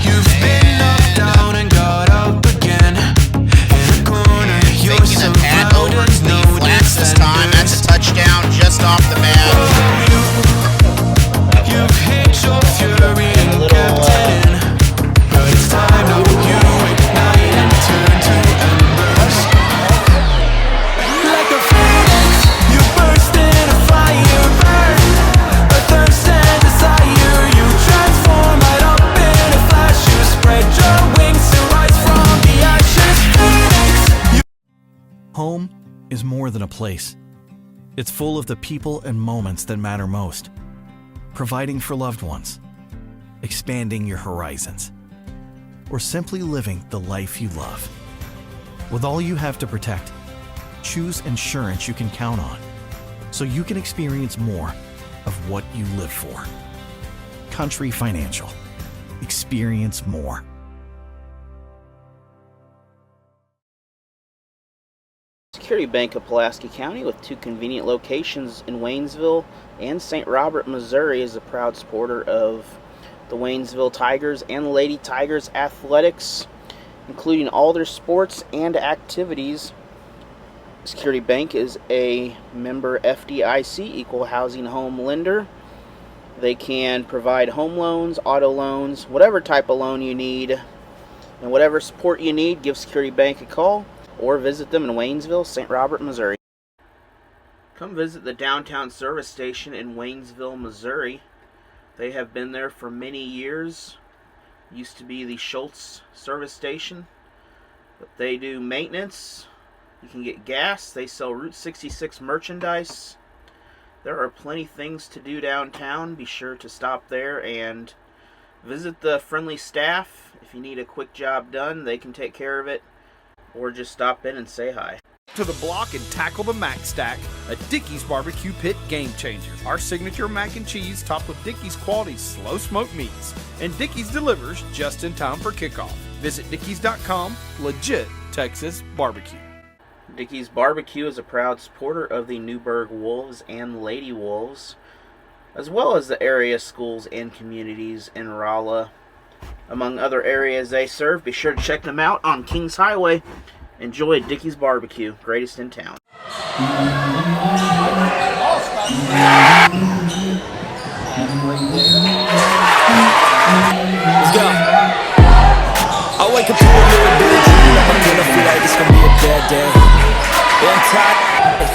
You've been knocked down and got up again. In a corner, you're surrounded, no defenders. This time, that's a touchdown just off the bat. You've hit your fury and kept it in. But it's time now you ignite and turn to embers. Like a phoenix, you burst in a fire burn. A thirst and desire, you transform right up in a flash. You spread your wings to rise from the ashes. Phoenix, Home is more than a place. It's full of the people and moments that matter most. Providing for loved ones, expanding your horizons, or simply living the life you love. With all you have to protect, choose insurance you can count on so you can experience more of what you live for. Country Financial. Experience more. Security Bank of Pulaski County, with 2 convenient locations in Waynesville and St. Robert, Missouri, is a proud supporter of the Waynesville Tigers and the Lady Tigers athletics, including all their sports and activities. Security Bank is a member FDIC equal housing home lender. They can provide home loans, auto loans, whatever type of loan you need, and whatever support you need, give Security Bank a call or visit them in Waynesville, St. Robert, Missouri. Come visit the downtown service station in Waynesville, Missouri. They have been there for many years. Used to be the Schultz service station, but they do maintenance. You can get gas. They sell Route 66 merchandise. There are plenty of things to do downtown. Be sure to stop there and visit the friendly staff. If you need a quick job done, they can take care of it. Or just stop in and say hi. To the block and tackle the Mac Stack, a Dickey's Barbecue Pit game changer. Our signature mac and cheese topped with Dickey's quality slow smoked meats. And Dickey's delivers just in time for kickoff. Visit Dickeys.com, legit Texas barbecue. Dickey's Barbecue is a proud supporter of the Newburgh Wolves and Lady Wolves, as well as the area schools and communities in Rolla. Among other areas they serve, be sure to check them out on Kings Highway. Enjoy Dickey's Barbecue, greatest in town. Let's go. I wake up to a little bit of dream. I'm gonna feel like it's gonna be a bad day. Yeah, I'm tired,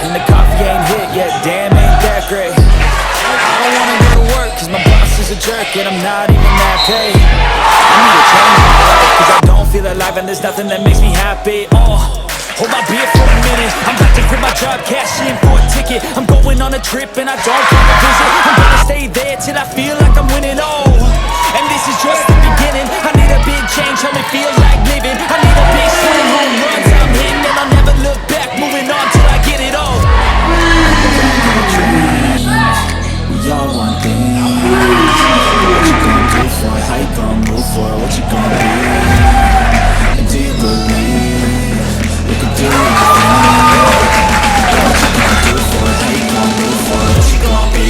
and the coffee ain't hit yet. Damn, ain't that great. I don't wanna go to work, cause my boss is a jerk, and I'm not even that paid. I need a change in my life, cause I don't feel alive, and there's nothing that makes me happy. Hold my beer for a minute. I'm about to quit my job, cash in for a ticket. I'm going on a trip, and I don't plan to visit. I'm gonna stay there till I feel like I'm winning. And this is just the beginning. I need a big change, help me feel like living. I need a big swing, home runs I'm hitting, and I'll never look back, moving on till I get it all. We all want things. What you gonna do for it? How you gonna move for it? What you gonna do? And do you believe you can do anything? What you gonna do for it? How you gonna move for it? What you gonna be?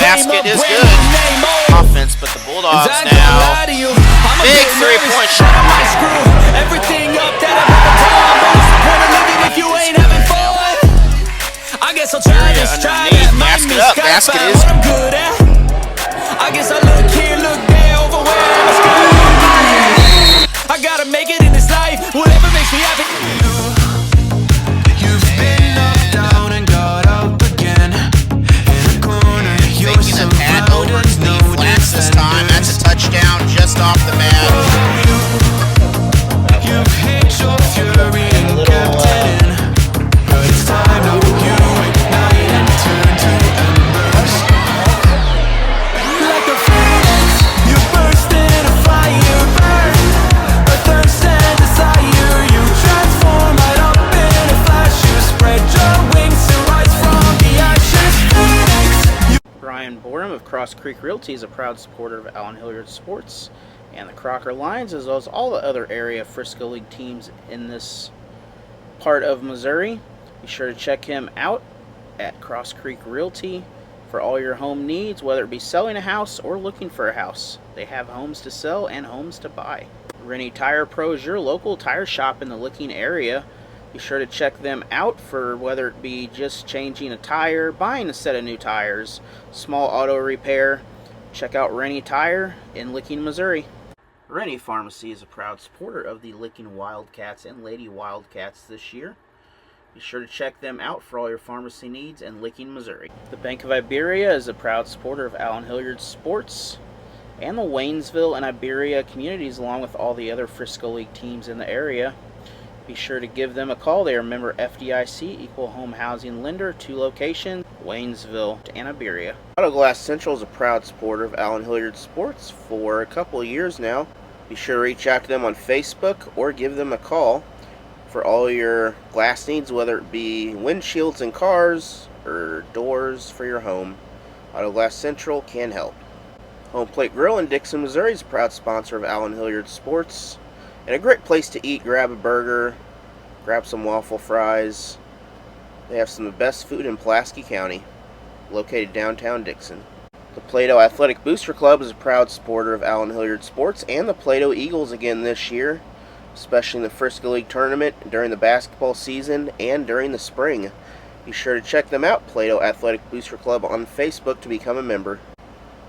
Basket is good. Offense, but the Bulldogs now. Big three-point shot. Everything up that I've ever done, but what's the point of living if you ain't having fun? I guess I'll try this, try that. Basket up. Basket is. What I'm good at. I guess I look here, look there, over where I'm good. I gotta make it in this life, whatever makes me happy. You've been knocked down and got up again. In a corner, you're surrounded, no defenders. This time, that's a touchdown just off the bat. You've hit your fury and kept it in. But it's time now you ignite and turn to embers. Like a phoenix, you burst in a fire burn. A thirst and desire, Cross Creek Realty is a proud supporter of Allen Hilliard Sports and the Crocker Lions, as well as all the other area Frisco League teams in this part of Missouri. Be sure to check him out at Cross Creek Realty for all your home needs, whether it be selling a house or looking for a house. They have homes to sell and homes to buy. Rennie Tire Pro is your local tire shop in the Licking area. Be sure to check them out for whether it be just changing a tire, buying a set of new tires, small auto repair. Check out Rennie Tire in Licking, Missouri. Rennie Pharmacy is a proud supporter of the Licking Wildcats and Lady Wildcats this year. Be sure to check them out for all your pharmacy needs in Licking, Missouri. The Bank of Iberia is a proud supporter of Allen Hilliard Sports and the Waynesville and Iberia communities, along with all the other Frisco League teams in the area. Be sure to give them a call. They are a member FDIC, Equal Home Housing Lender, 2 locations, Waynesville and Iberia. Auto Glass Central is a proud supporter of Allen Hilliard Sports for a couple of years now. Be sure to reach out to them on Facebook or give them a call for all your glass needs, whether it be windshields in cars or doors for your home. Auto Glass Central can help. Home Plate Grill in Dixon, Missouri is a proud sponsor of Allen Hilliard Sports and a great place to eat. Grab a burger, grab some waffle fries. They have some of the best food in Pulaski County, located downtown Dixon. The Plato Athletic Booster Club is a proud supporter of Allen Hilliard Sports and the Plato Eagles again this year, especially in the Frisco League tournament, during the basketball season, and during the spring. Be sure to check them out, Plato Athletic Booster Club, on Facebook to become a member.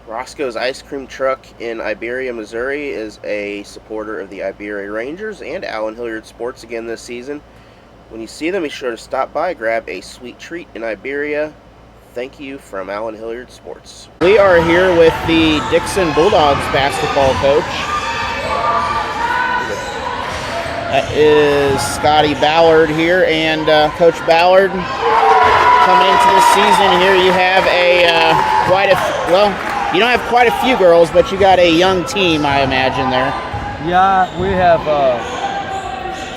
Roscoe's Ice Cream Truck in Iberia, Missouri is a supporter of the Iberia Rangers and Allen Hilliard Sports again this season. When you see them, be sure to stop by, grab a sweet treat in Iberia. Thank you from Allen Hilliard Sports. We are here with the Dixon Bulldogs basketball coach. That is Scotty Ballard here, and Coach Ballard, coming into this season here, you have you don't have quite a few girls, but you got a young team, I imagine, there. Yeah, we have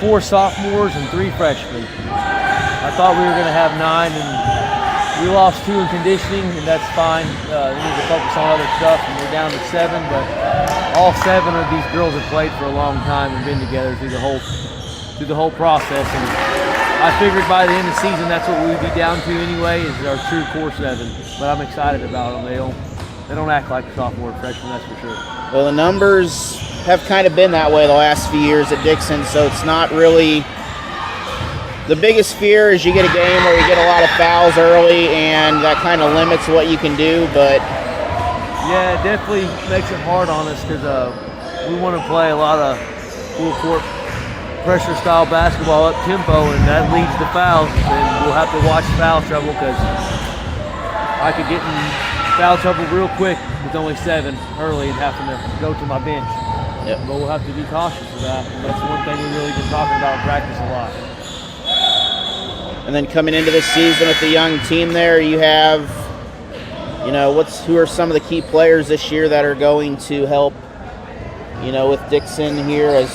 4 sophomores and 3 freshmen. I thought we were going to have 9, and we lost 2 in conditioning, and that's fine. We need to focus on other stuff, and we're down to 7, but all 7 of these girls have played for a long time and been together through the whole process. And I figured by the end of the season, that's what we would be down to anyway, is our true core 7. But I'm excited about them. They don't act like sophomore and freshmen, that's for sure. Well, the numbers have kind of been that way the last few years at Dixon, so it's not really the biggest fear. Is you get a game where you get a lot of fouls early, and that kind of limits what you can do. But yeah, it definitely makes it hard on us because we want to play a lot of full court pressure style basketball up tempo, and that leads to fouls. And we'll have to watch foul trouble because I could get in foul trouble real quick with only 7 early and having to go to my bench. Yep. But we'll have to be cautious of that. And that's one thing we've really been talking about in practice a lot. And then coming into this season with the young team there, you have, who are some of the key players this year that are going to help, with Dixon here as,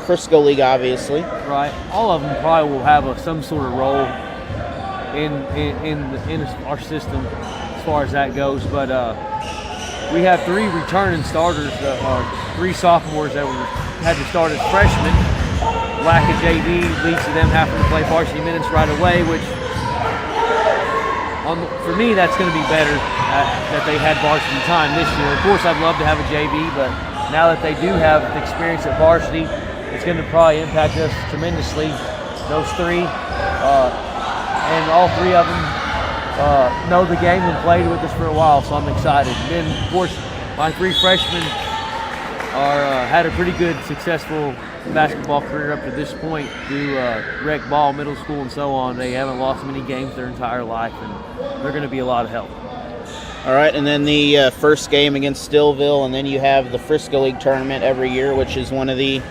Frisco League, obviously. Right. All of them probably will have some sort of role in our system as far as that goes. But we have 3 returning starters, 3 sophomores that we had to start as freshmen. Lack of JV leads to them having to play varsity minutes right away, which for me that's going to be better that they had varsity time this year. Of course, I'd love to have a JV, but now that they do have the experience at varsity, it's going to probably impact us tremendously. Those 3, and all 3 of them know the game and played with us for a while, so I'm excited. And then, of course, my 3 freshmen had a pretty good, successful basketball career up to this point through rec ball, middle school, and so on. They haven't lost many games their entire life, and they're going to be a lot of help. All right, and then the first game against Stillville, and then you have the Frisco League tournament every year, which is one of the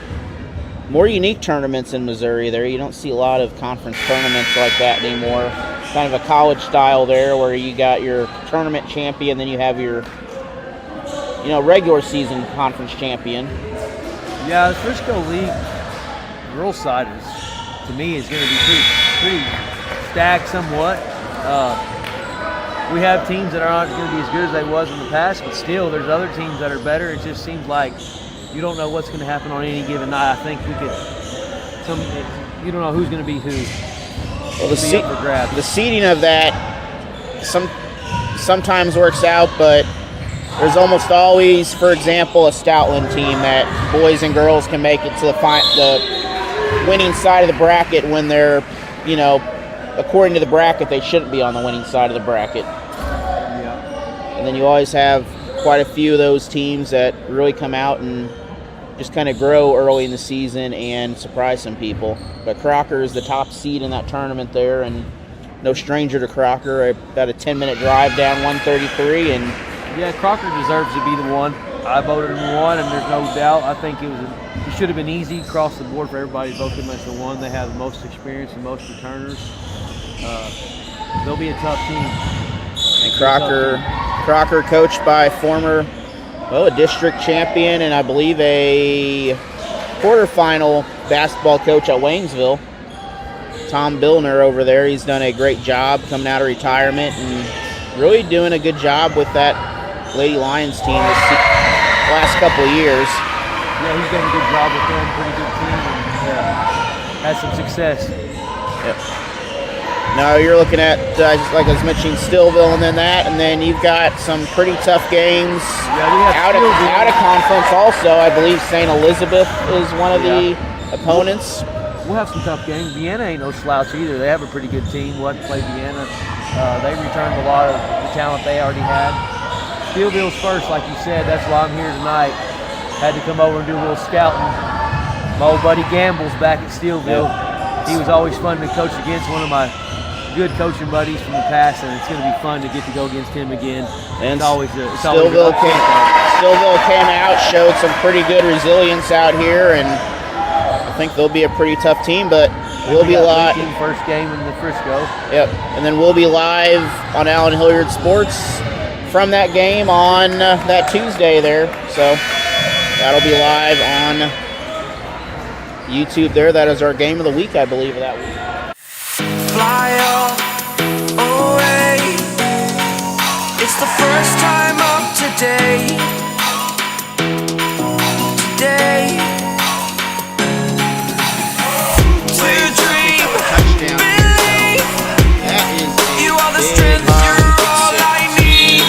more unique tournaments in Missouri there. You don't see a lot of conference tournaments like that anymore. Kind of a college style there where you got your tournament champion, then you have your regular season conference champion. Yeah, the Frisco League girls side to me is going to be pretty stacked somewhat. we have teams that aren't going to be as good as they was in the past, but still there's other teams that are better. It just seems like you don't know what's going to happen on any given night. I think you don't know who's going to be who. Well, the seeding of that sometimes works out, but there's almost always, for example, a Stoutland team that boys and girls can make it to the winning side of the bracket when they're, you know, according to the bracket, they shouldn't be on the winning side of the bracket. Yeah. And then you always have quite a few of those teams that really come out and just kind of grow early in the season and surprise some people. But Crocker is the top seed in that tournament there, and no stranger to Crocker. About a 10-minute drive down 133, and yeah, Crocker deserves to be the one. I voted him one, and there's no doubt. I think it should have been easy across the board for everybody to vote them as the one. They have the most experience and most returners. They'll be a tough team. And Crocker coached by former, a district champion and I believe a quarterfinal basketball coach at Waynesville, Tom Billner over there. He's done a great job coming out of retirement and really doing a good job with that Lady Lions team this last couple of years. Yeah, he's done a good job with them. Pretty good team and had some success. Yep. Now you're looking at, like I was mentioning, Stillville and then you've got some pretty tough games out of conference also. I believe St. Elizabeth is one of the opponents. We'll have some tough games. Vienna ain't no slouch either. They have a pretty good team. We'll have to play Vienna. They returned a lot of the talent they already had. Stillville's first, like you said. That's why I'm here tonight. Had to come over and do a little scouting. My old buddy Gamble's back at Stillville. Yep. He was always fun to coach against, one of my good coaching buddies from the past, and it's going to be fun to get to go against him again. And Stillville came out, showed some pretty good resilience out here, and I think they'll be a pretty tough team, but we'll be live. First game in the Frisco. Yep, and then we'll be live on Allen Hilliard Sports from that game on that Tuesday there. So that'll be live on YouTube there. That is our game of the week, I believe, of that week. Fly away. It's the first time of today. To dream, believe. You are the strength, you're all I need.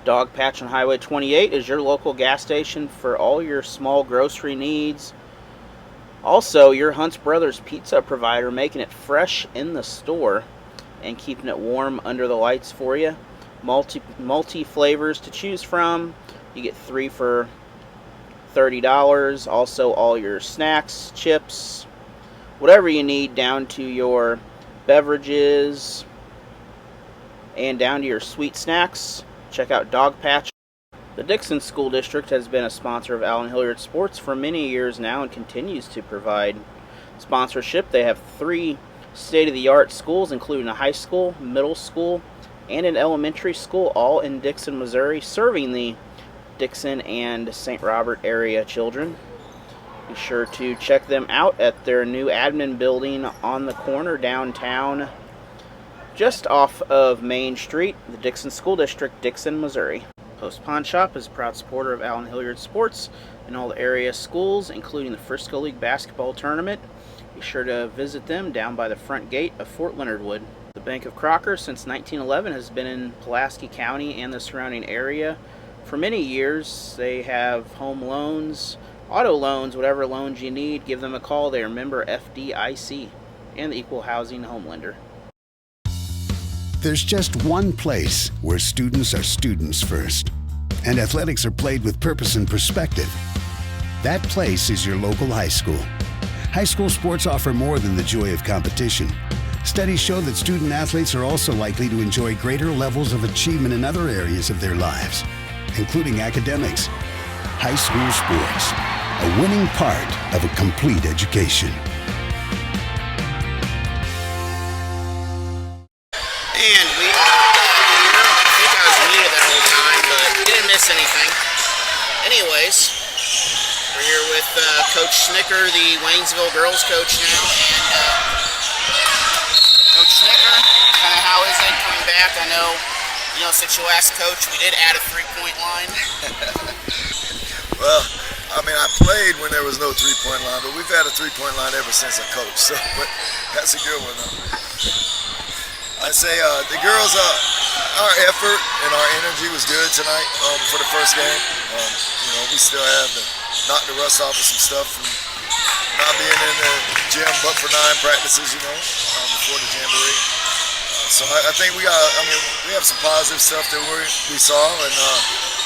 Dog Patch on Highway 28 is your local gas station for all your small grocery needs. Also, your Hunt's Brothers pizza provider, making it fresh in the store and keeping it warm under the lights for you. Multi flavors to choose from. You get 3 for $30. Also, all your snacks, chips, whatever you need, down to your beverages and down to your sweet snacks. Check out Dog Patch. The Dixon School District has been a sponsor of Allen Hilliard Sports for many years now and continues to provide sponsorship. They have 3 state-of-the-art schools, including a high school, middle school, and an elementary school, all in Dixon, Missouri, serving the Dixon and St. Robert area children. Be sure to check them out at their new admin building on the corner downtown, just off of Main Street, the Dixon School District, Dixon, Missouri. Post Pawn Shop is a proud supporter of Allen Hilliard Sports and all the area schools, including the Frisco League basketball tournament. Be sure to visit them down by the front gate of Fort Leonard Wood. The Bank of Crocker, since 1911, has been in Pulaski County and the surrounding area for many years. They have home loans, auto loans, whatever loans you need. Give them a call. They are member FDIC and the Equal Housing Home Lender. There's just one place where students are students first, and athletics are played with purpose and perspective. That place is your local high school. High school sports offer more than the joy of competition. Studies show that student athletes are also likely to enjoy greater levels of achievement in other areas of their lives, including academics. High school sports, a winning part of a complete education. And we I think I was muted that whole time, but didn't miss anything. Anyways, we're here with Coach Snicker, the Waynesville girls coach now. And Coach Snicker, kind of how is it coming back? I know, since you last coach, we did add a three-point line. Well, I mean, I played when there was no three-point line, but we've had a three-point line ever since I coached. So, but that's a good one. I'd say the girls, our effort and our energy was good tonight for the first game. We still have to knock the rust off of some stuff from not being in the gym but for 9 practices, before the jamboree. So I think we have some positive stuff that we saw, and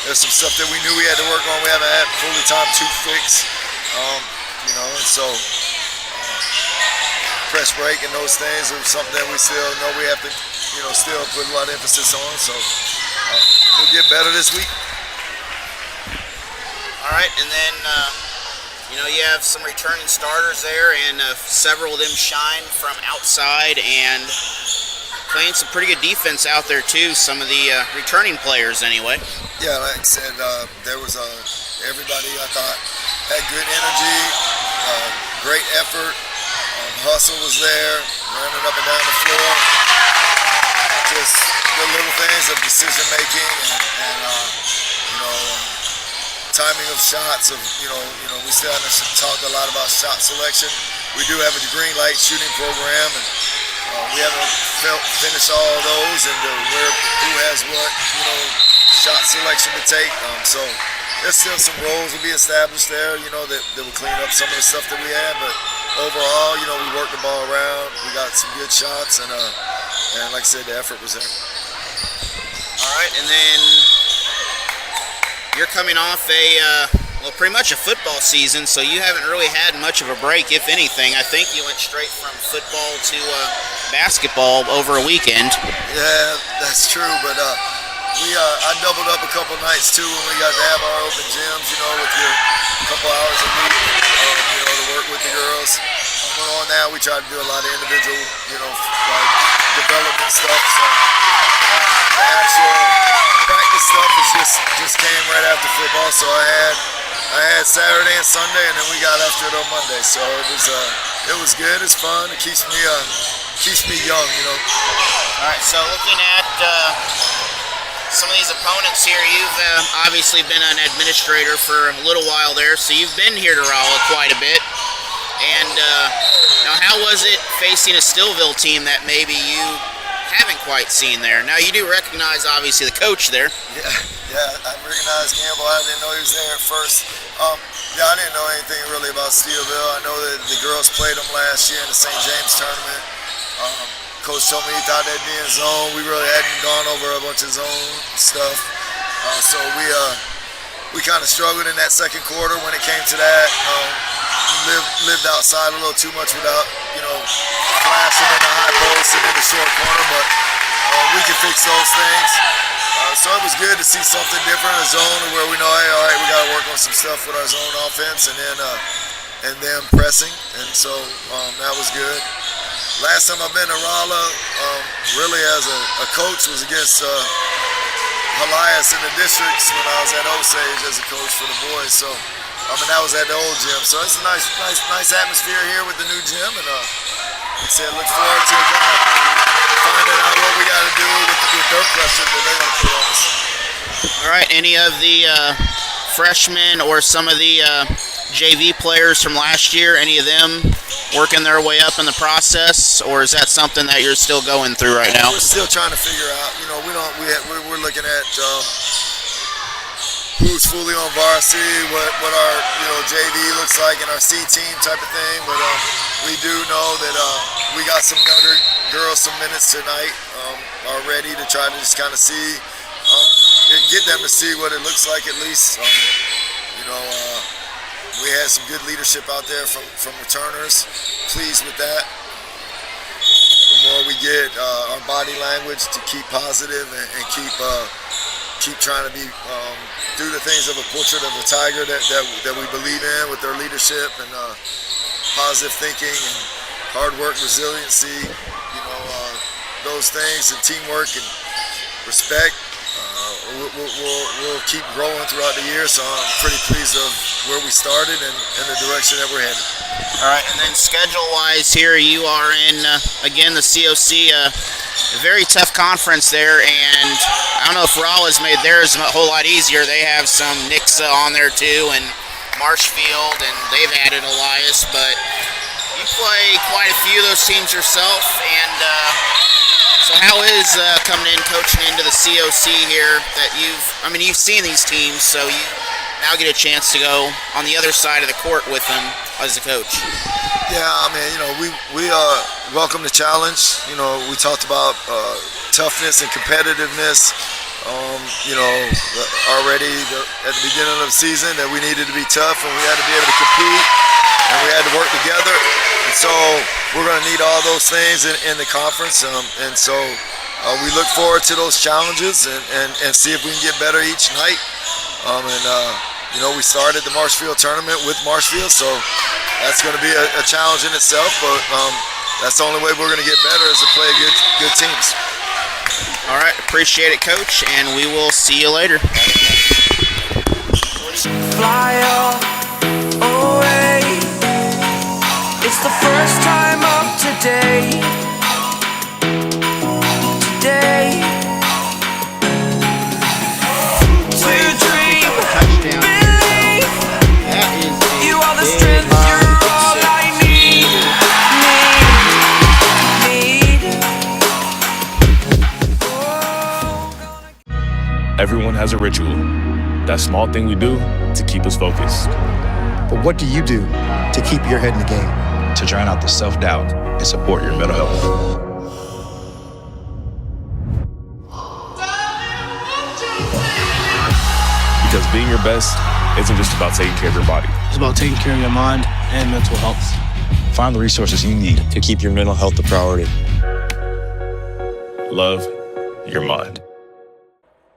there's some stuff that we knew we had to work on. We haven't had fully time to fix, and so press break and those things are something that we still know we have to, still put a lot of emphasis on. So we'll get better this week. All right, and then you have some returning starters there, and several of them shine from outside and playing some pretty good defense out there too. Some of the returning players, anyway. Yeah, like I said, there was everybody I thought had good energy, great effort. Hustle was there, running up and down the floor. Just the little things of decision making and timing of shots. We still haven't talked a lot about shot selection. We do have a green light shooting program, and we haven't finished all of those and who has what shot selection to take. So there's still some roles to be established there. That will clean up some of the stuff that we had, but overall, we worked the ball around. We got some good shots, and like I said, the effort was there. All right, and then you're coming off pretty much a football season, so you haven't really had much of a break, if anything. I think you went straight from football to basketball over a weekend. Yeah, that's true, but I doubled up a couple nights too when we got to have our open gyms, with your couple hours a week, to work with the girls. On now, we try to do a lot of individual, development stuff. So the actual practice stuff just came right after football. So I had Saturday and Sunday, and then we got after it on Monday. So it was good. It's fun. It keeps me young, All right. So looking at some of these opponents here, you've obviously been an administrator for a little while there, so you've been here to Rolla quite a bit. And now, how was it facing a Stillville team that maybe you haven't quite seen there? Now, you do recognize, obviously, the coach there. Yeah, I recognize Campbell. I didn't know he was there at first. I didn't know anything really about Stillville. I know that the girls played them last year in the St. James tournament. Coach told me he thought they'd be in zone. We really hadn't gone over a bunch of zone stuff. So we kind of struggled in that second quarter when it came to that. Lived outside a little too much without, flashing in the high post and in the short corner, but we can fix those things. So it was good to see something different, a zone where we know, hey, all right, we got to work on some stuff with our zone offense and then pressing, and so that was good. Last time I've been to Rolla, really as a coach, was against Elias in the districts when I was at Osage as a coach for the boys. So that was at the old gym. So it's a nice atmosphere here with the new gym, and like I said, look forward to kind of finding out what we got to do with their pressure that they're going to put on us. All right, any of the freshmen or some of the JV players from last year, any of them working their way up in the process, or is that something that you're still going through right now? We're still trying to figure out. We're looking at who's fully on varsity, what our JV looks like, and our C team type of thing. But we do know that we got some younger girls some minutes tonight already to try to just kind of see, get them to see what it looks like at least. We had some good leadership out there from returners. Pleased with that. The more we get our body language to keep positive and keep trying to do the things of a portrait of a Tiger that we believe in with their leadership and positive thinking and hard work, resiliency, those things, and teamwork and respect. we'll keep growing throughout the year. So I'm pretty pleased of where we started and the direction that we're headed. All right, and then schedule-wise here, you are in, again, the COC, a very tough conference there, and I don't know if Rolla's made theirs a whole lot easier. They have some Nixa on there too, and Marshfield, and they've added Elias, but you play quite a few of those teams yourself, and so how is coming in, coaching into the COC here that you've seen these teams, so you now get a chance to go on the other side of the court with them as a coach? Yeah, I mean, we welcome the challenge. We talked about toughness and competitiveness. Already at the beginning of the season that we needed to be tough and we had to be able to compete and we had to work together. And so we're going to need all those things in the conference. And so we look forward to those challenges and see if we can get better each night. We started the Marshfield tournament with Marshfield, so that's going to be a challenge in itself, but that's the only way we're going to get better is to play good teams. All right, appreciate it, Coach, and we will see you later. Fly away. It's the first time of today. To dream, believe. You are the strength, you're all I need. Everyone has a ritual, that small thing we do to keep us focused. But what do you do to keep your head in the game? To drown out the self-doubt and support your mental health. Because being your best isn't just about taking care of your body. It's about taking care of your mind and mental health. Find the resources you need to keep your mental health a priority. Love your mind.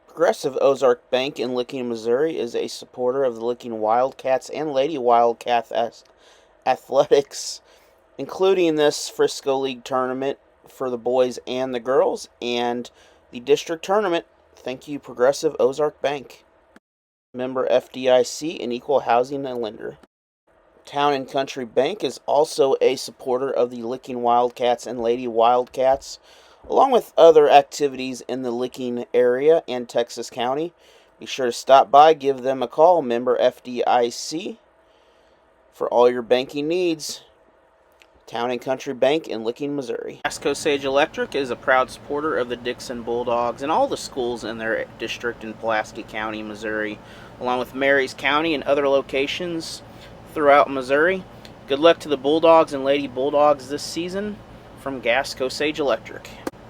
Progressive Ozark Bank in Licking, Missouri is a supporter of the Licking Wildcats and Lady Wildcats athletics, including this Frisco League tournament for the boys and the girls, and the district tournament. Thank you, Progressive Ozark Bank. Member FDIC and Equal Housing and Lender. Town and Country Bank is also a supporter of the Licking Wildcats and Lady Wildcats, along with other activities in the Licking area and Texas County. Be sure to stop by, give them a call, member FDIC, for all your banking needs. Town and Country Bank in Licking, Missouri. Osage Electric is a proud supporter of the Dixon Bulldogs and all the schools in their district in Pulaski County, Missouri, along with Marys County and other locations throughout Missouri. Good luck to the Bulldogs and Lady Bulldogs this season from Osage Electric.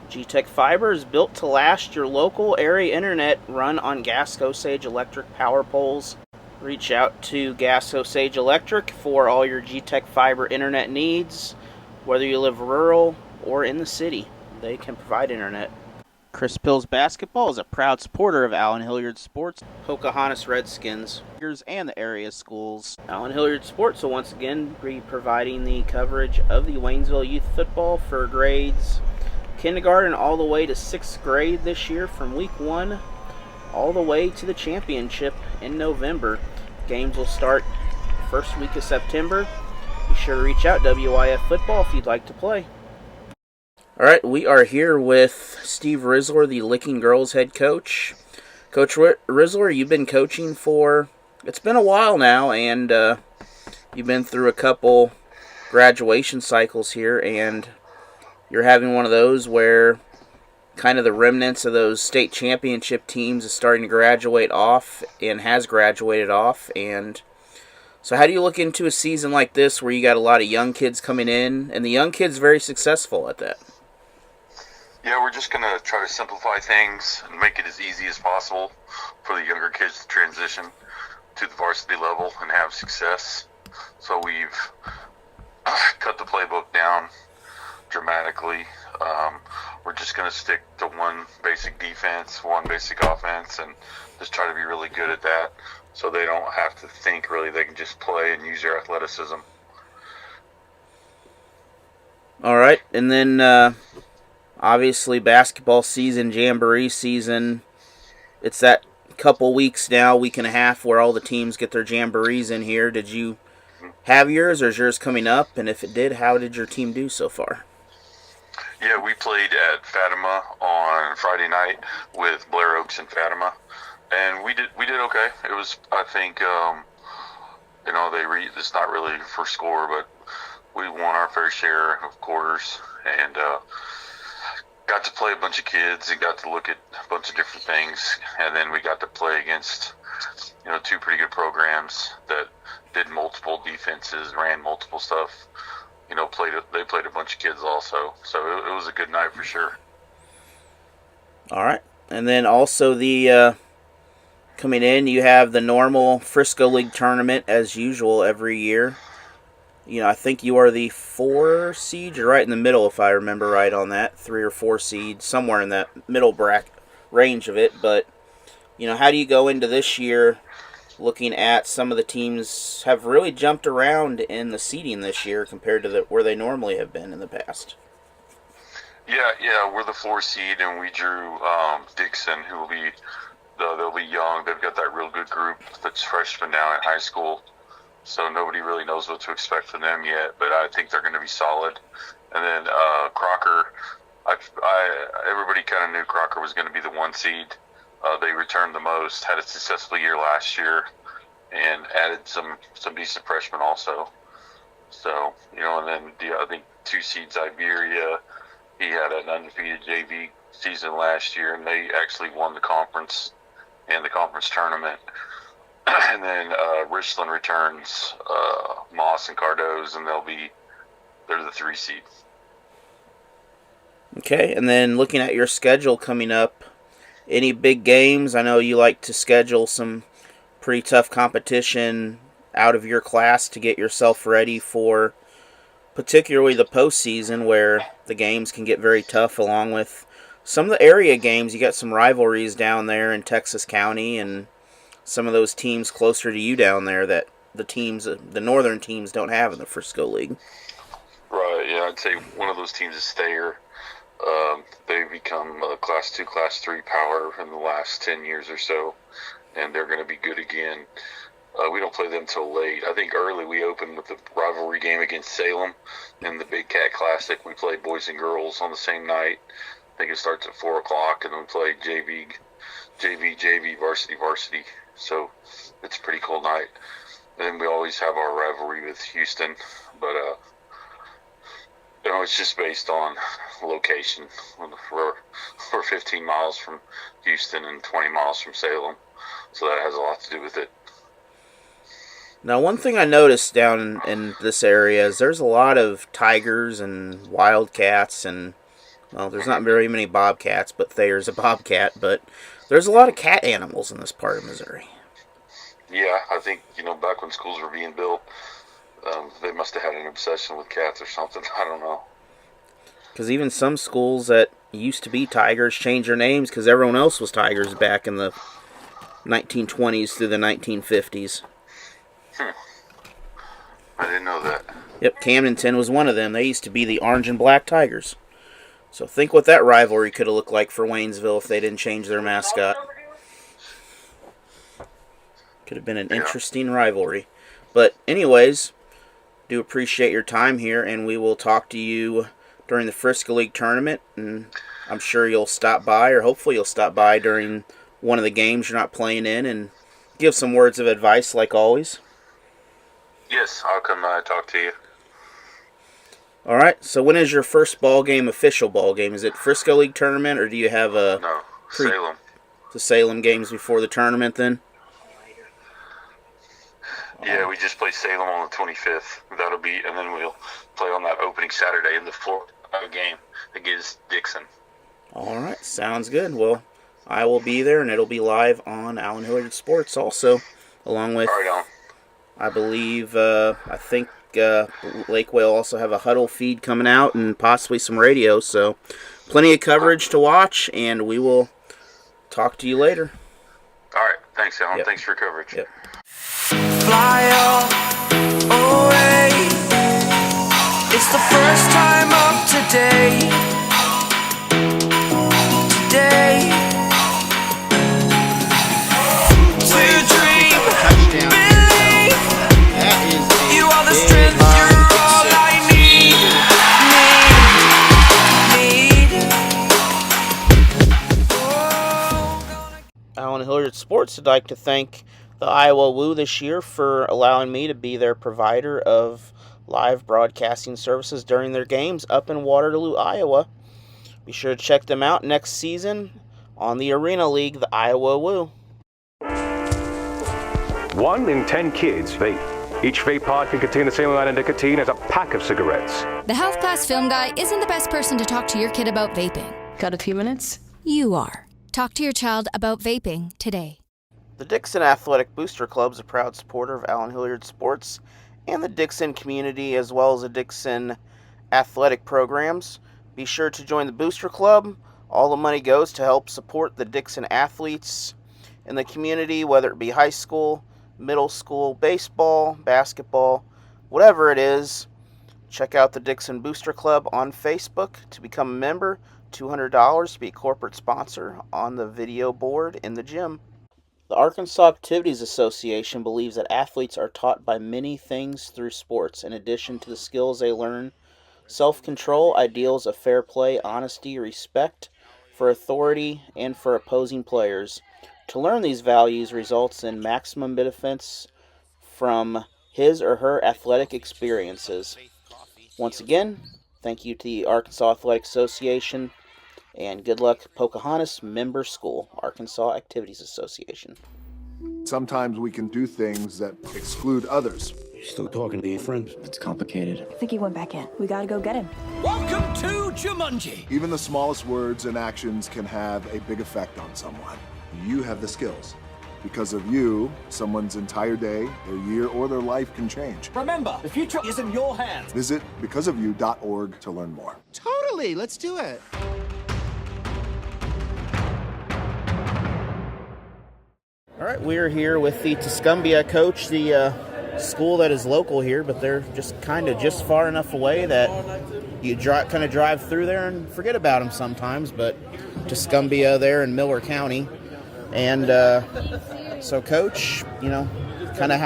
G-Tech Fiber is built to last. Your local area internet run on Osage Electric power poles. Reach out to Osage Electric for all your G-Tech Fiber internet needs, whether you live rural or in the city. They can provide internet. Chris Pills Basketball is a proud supporter of Allen Hilliard Sports, Pocahontas Redskins, and the area schools. Allen Hilliard Sports will once again be providing the coverage of the Waynesville youth football for grades kindergarten all the way to 6th grade this year, from week 1 all the way to the championship in November. Games will start first week of September. Be sure to reach out, WIF Football, if you'd like to play. Alright, we are here with Steve Risler, the Licking Girls head coach. Coach Risler, you've been coaching for, it's been a while now, and you've been through a couple graduation cycles here, and you're having one of those where kind of the remnants of those state championship teams is starting to graduate off and has graduated off. And so how do you look into a season like this where you got a lot of young kids coming in, and the young kids very successful at that? Yeah, we're just going to try to simplify things and make it as easy as possible for the younger kids to transition to the varsity level and have success. So we've cut the playbook down dramatically. We're just going to stick to one basic defense, one basic offense, and just try to be really good at that so they don't have to think, really. They can just play and use their athleticism. All right, and then obviously basketball season, jamboree season, it's that couple weeks now, week and a half, where all the teams get their jamborees in here. Did you have yours, or is yours coming up? And if it did, how did your team do so far? Yeah, we played at Fatima on Friday night with Blair Oaks and Fatima, and we did okay. It was, I think, it's not really for score, but we won our fair share of quarters, and got to play a bunch of kids and got to look at a bunch of different things, and then we got to play against two pretty good programs that did multiple defenses, ran multiple stuff. They played a bunch of kids also, so it was a good night for sure. All right, and then also the coming in, you have the normal Frisco League tournament as usual every year. I think you are the 4 seed. You're right in the middle, if I remember right on that. 3 or 4 seed, somewhere in that middle bracket range of it. But, how do you go into this year looking at some of the teams have really jumped around in the seeding this year compared to where they normally have been in the past? Yeah, we're the 4 seed, and we drew Dixon, who will be they'll be young. They've got that real good group that's freshmen now in high school. So nobody really knows what to expect from them yet, but I think they're going to be solid. And then Crocker, everybody kind of knew Crocker was going to be the 1 seed. They returned the most, had a successful year last year, and added some decent freshmen also. So, and then I think 2 seeds Iberia, he had an undefeated JV season last year, and they actually won the conference and the conference tournament. And then Richland returns Moss and Cardoz, and they're the 3 seed. Okay, and then looking at your schedule coming up, any big games? I know you like to schedule some pretty tough competition out of your class to get yourself ready for particularly the postseason, where the games can get very tough, along with some of the area games. You got some rivalries down there in Texas County, and some of those teams closer to you down there that the northern teams don't have in the Frisco League. Right, yeah, I'd say one of those teams is Thayer. They've become a Class 2, Class 3 power in the last 10 years or so, and they're going to be good again. We don't play them till late. I think early we opened with the rivalry game against Salem in the Big Cat Classic. We played boys and girls on the same night. I think it starts at 4 o'clock, and then we play JV, varsity. So it's a pretty cool night. And then we always have our rivalry with Houston, but it's just based on location. We're 15 miles from Houston and 20 miles from Salem, so that has a lot to do with it. Now, one thing I noticed down in this area is there's a lot of tigers and wildcats, and there's not very many bobcats, but Thayer's a bobcat, but there's a lot of cat animals in this part of Missouri. Yeah, I think, back when schools were being built, they must have had an obsession with cats or something. I don't know. Because even some schools that used to be Tigers changed their names because everyone else was Tigers back in the 1920s through the 1950s. I didn't know that. Yep, Camdenton was one of them. They used to be the Orange and Black Tigers. So think what that rivalry could have looked like for Waynesville if they didn't change their mascot. Could have been an interesting rivalry. But anyways, do appreciate your time here, and we will talk to you during the Frisco League tournament, and I'm sure you'll stop by, or hopefully you'll stop by during one of the games you're not playing in and give some words of advice like always. Yes, I'll come talk to you. All right, so when is your first official ball game? Is it Frisco League tournament, or do you have Salem. The Salem games before the tournament then? Yeah, we just play Salem on the 25th. And then we'll play on that opening Saturday in the Florida game against Dixon. All right, sounds good. Well, I will be there, and it'll be live on Allen Hilliard Sports also, along with, I believe, I think Lakeway will also have a huddle feed coming out and possibly some radio. So plenty of coverage to watch, and we will talk to you later. All right, thanks, Alan. Yep. Thanks for your coverage. Yep. Fly away. It's the first time of today. Sports would like to thank the Iowa Woo this year for allowing me to be their provider of live broadcasting services during their games up in Waterloo, Iowa. Be sure to check them out next season on the Arena League, the Iowa Woo. 1 in 10 kids vape. Each vape pod can contain the same amount of nicotine as a pack of cigarettes. The Health Class Film Guy isn't the best person to talk to your kid about vaping. Got a few minutes? You are. Talk to your child about vaping today. The Dixon Athletic Booster Club is a proud supporter of Allen Hilliard Sports and the Dixon community, as well as the Dixon athletic programs. Be sure to join the Booster Club. All the money goes to help support the Dixon athletes in the community, whether it be high school, middle school, baseball, basketball, whatever it is. Check out the Dixon Booster Club on Facebook to become a member. $200 to be a corporate sponsor on the video board in the gym. The Arkansas Activities Association believes that athletes are taught by many things through sports, in addition to the skills they learn: self-control, ideals of fair play, honesty, respect for authority, and for opposing players. To learn these values results in maximum benefits from his or her athletic experiences. Once again, thank you to the Arkansas Athletic Association, and good luck, Pocahontas Member School, Arkansas Activities Association. Sometimes we can do things that exclude others. You're still talking to your friend? It's complicated. I think he went back in. We gotta go get him. Welcome to Jumanji. Even the smallest words and actions can have a big effect on someone. You have the skills. Because of you, someone's entire day, their year, or their life can change. Remember, the future is in your hands. Visit becauseofyou.org to learn more. Totally, let's do it. All right, we're here with the Tuscumbia coach, the school that is local here, but they're just kind of just far enough away that you kind of drive through there and forget about them sometimes. But Tuscumbia there in Miller County, and so, Coach, you know, kind of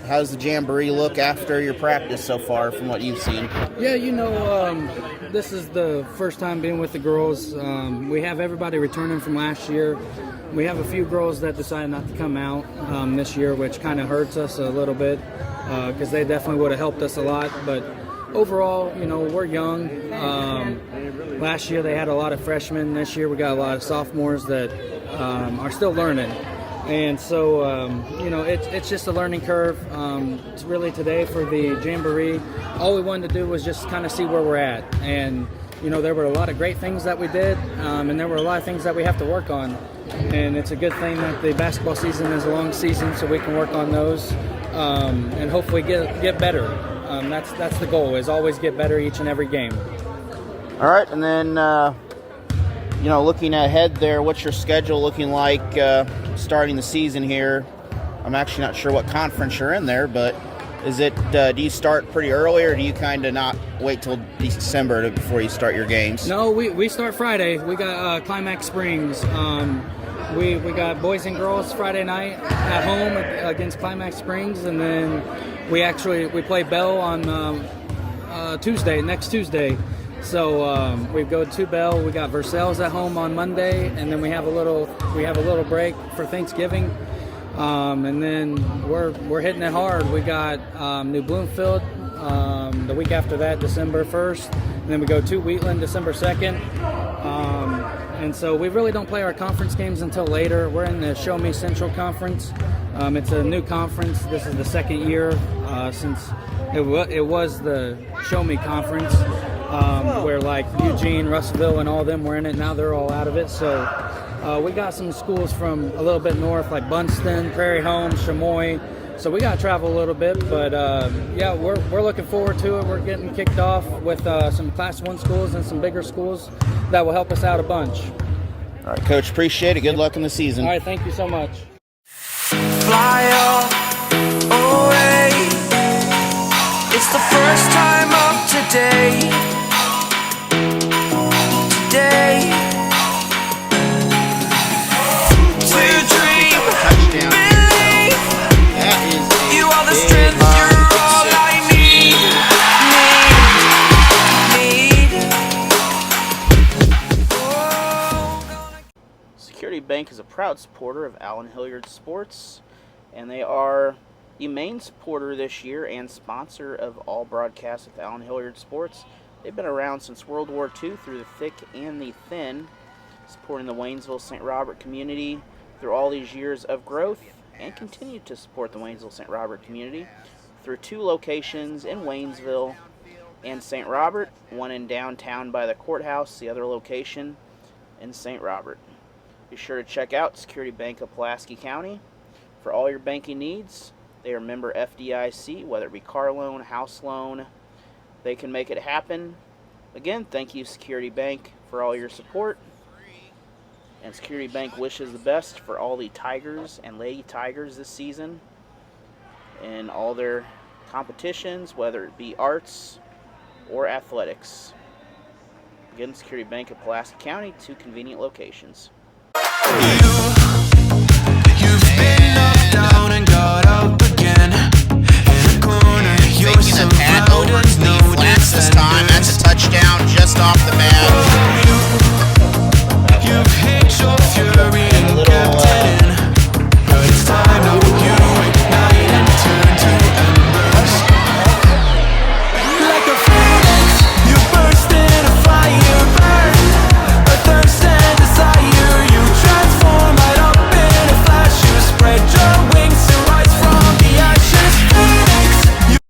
how's the jamboree look after your practice so far, from what you've seen? Yeah, you know, this is the first time being with the girls. We have everybody returning from last year. We have a few girls that decided not to come out this year, which kind of hurts us a little bit because they definitely would have helped us a lot. But overall, you know, we're young. Last year they had a lot of freshmen. This year we got a lot of sophomores that are still learning. And so, you know, it's just a learning curve. It's really today for the jamboree. All we wanted to do was just kind of see where we're at. And, you know, there were a lot of great things that we did, and there were a lot of things that we have to work on. And it's a good thing that the basketball season is a long season, so we can work on those and hopefully get better. That's the goal, is always get better each and every game. All right, and then, you know, looking ahead there, what's your schedule looking like starting the season here? I'm actually not sure what conference you're in there, but is it, do you start pretty early, or do you kind of not wait till December before you start your games? No, we start Friday. We got Climax Springs. We got boys and girls Friday night at home against Climax Springs, and then we play Bell on next Tuesday. So we go to Bell. We got Versailles at home on Monday, and then we have a little break for Thanksgiving, and then we're hitting it hard. We got New Bloomfield the week after that, December 1st, and then we go to Wheatland December 2nd. And so we really don't play our conference games until later. We're in the Show Me Central Conference. It's a new conference. This is the second year since it was the Show Me Conference, where like Eugene, Russellville, and all of them were in it. Now they're all out of it. So we got some schools from a little bit north, like Bunston, Prairie Home, Chamois. So we got to travel a little bit, but yeah, we're looking forward to it. We're getting kicked off with some Class 1 schools and some bigger schools that will help us out a bunch. All right, Coach, appreciate it. Good luck in the season. All right, thank you so much. Fly away. It's the first time of today. To dream, believe. You are the strength, you're all I need. Bank is a proud supporter of Allen Hilliard Sports, and they are the main supporter this year and sponsor of all broadcasts with Allen Hilliard Sports. They've been around since World War II through the thick and the thin, supporting the Waynesville-St. Robert community through all these years of growth, and continue to support the Waynesville-St. Robert community through 2 locations in Waynesville and St. Robert, one in downtown by the courthouse, the other location in St. Robert. Be sure to check out Security Bank of Pulaski County for all your banking needs. They are member FDIC, whether it be car loan, house loan, they can make it happen. Again, thank you, Security Bank, for all your support. And Security Bank wishes the best for all the Tigers and Lady Tigers this season in all their competitions, whether it be arts or athletics. Again, Security Bank of Pulaski County, 2 convenient locations.